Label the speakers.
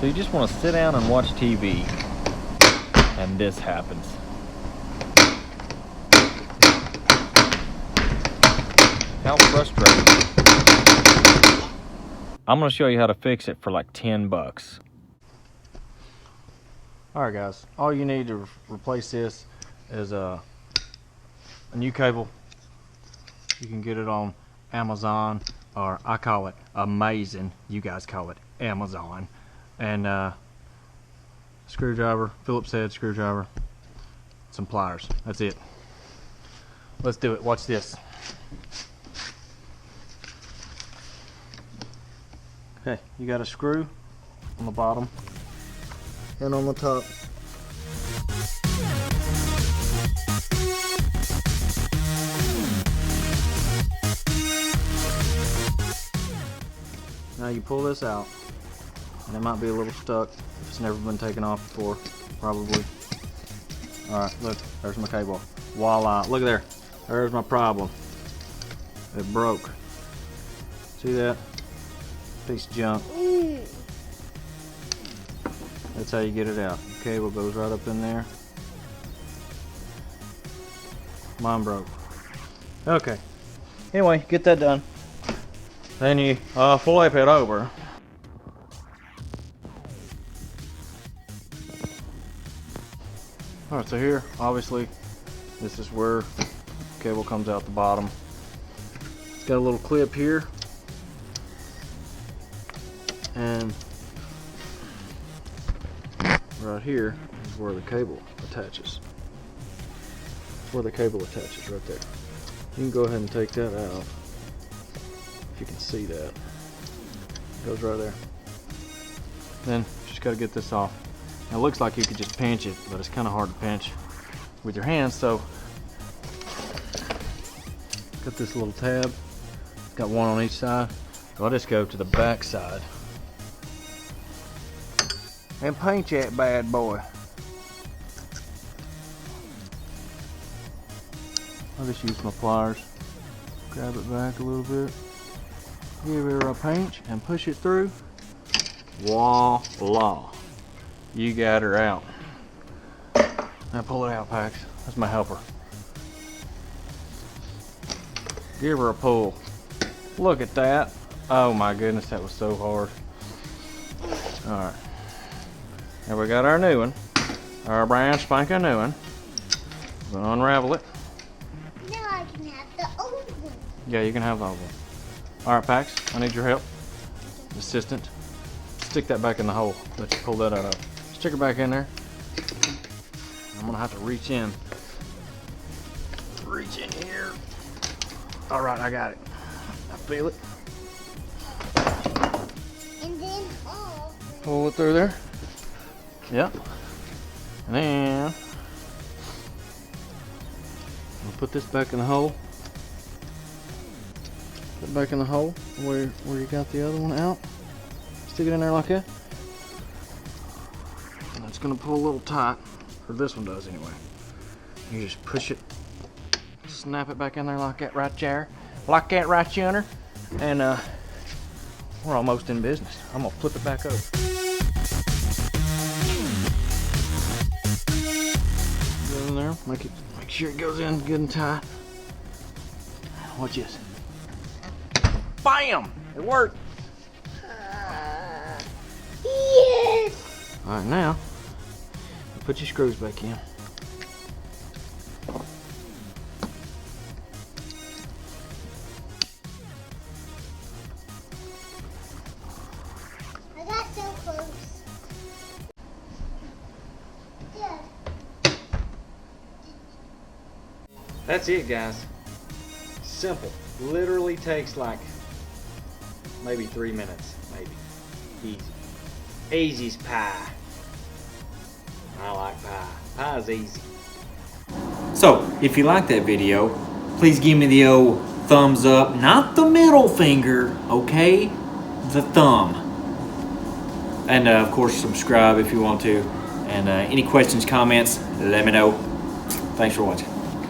Speaker 1: So you just want to sit down and watch TV, and this happens. How frustrating. I'm going to show you how to fix it for like 10 bucks. Alright guys, all you need to replace this is a new cable. You can get it on Amazon, or I call it Amazing. You guys call it Amazon. And screwdriver, Phillips head screwdriver, some pliers. That's it. Let's do it. Watch this. Okay, you got a screw on the bottom and on the top. Now you pull this out, and it might be a little stuck if it's never been taken off before, probably. Alright, look, there's my cable. Voila, look there. There's my problem. It broke. See that? Piece of junk. That's how you get it out. The cable goes right up in there. Mine broke. Okay. Anyway, get that done. Then you flip it over. Alright, so here, obviously, this is where the cable comes out the bottom. It's got a little clip here. And right here is where the cable attaches. That's where the cable attaches, right there. You can go ahead and take that out. If you can see that. It goes right there. Then you just got to get this off. Now, it looks like you could just pinch it, but it's kind of hard to pinch with your hands, so got this little tab. It's got one on each side. So I'll just go to the back side and pinch that bad boy. I'll just use my pliers. Grab it back a little bit. Give it a pinch and push it through. Voila. You got her out. Now pull it out, Pax. That's my helper. Give her a pull. Look at that. Oh my goodness, that was so hard. Alright. Now we got our new one. Our brand spanking new one. We're gonna unravel it.
Speaker 2: Now I can have the old one.
Speaker 1: Yeah, you can have the old one. Alright, Pax, I need your help. Assistant. Stick that back in the hole. Let you pull that out of. Stick her back in there. I'm gonna have to reach in. Reach in here. Alright, I got it. I feel it.
Speaker 2: And then
Speaker 1: pull it through there. Yep. And then we'll put this back in the hole. Put it back in the hole where you got the other one out. Stick it in there like that. And it's gonna pull a little tight, or this one does anyway. You just push it, snap it back in there like that right there, like that right yonder, and we're almost in business. I'm gonna flip it back over. Go in there, make sure it goes in good and tight. Watch this. Bam! It worked.
Speaker 2: yes.
Speaker 1: All right, now put your screws back in.
Speaker 2: I got so close. Dad.
Speaker 1: That's it, guys. Simple. Literally takes like maybe 3 minutes, maybe. Easy. Easy's pie. I like pie. Pie's easy. So, if you like that video, please give me the old thumbs up. Not the middle finger, okay? The thumb. And of course, subscribe if you want to. And any questions, comments, let me know. Thanks for watching.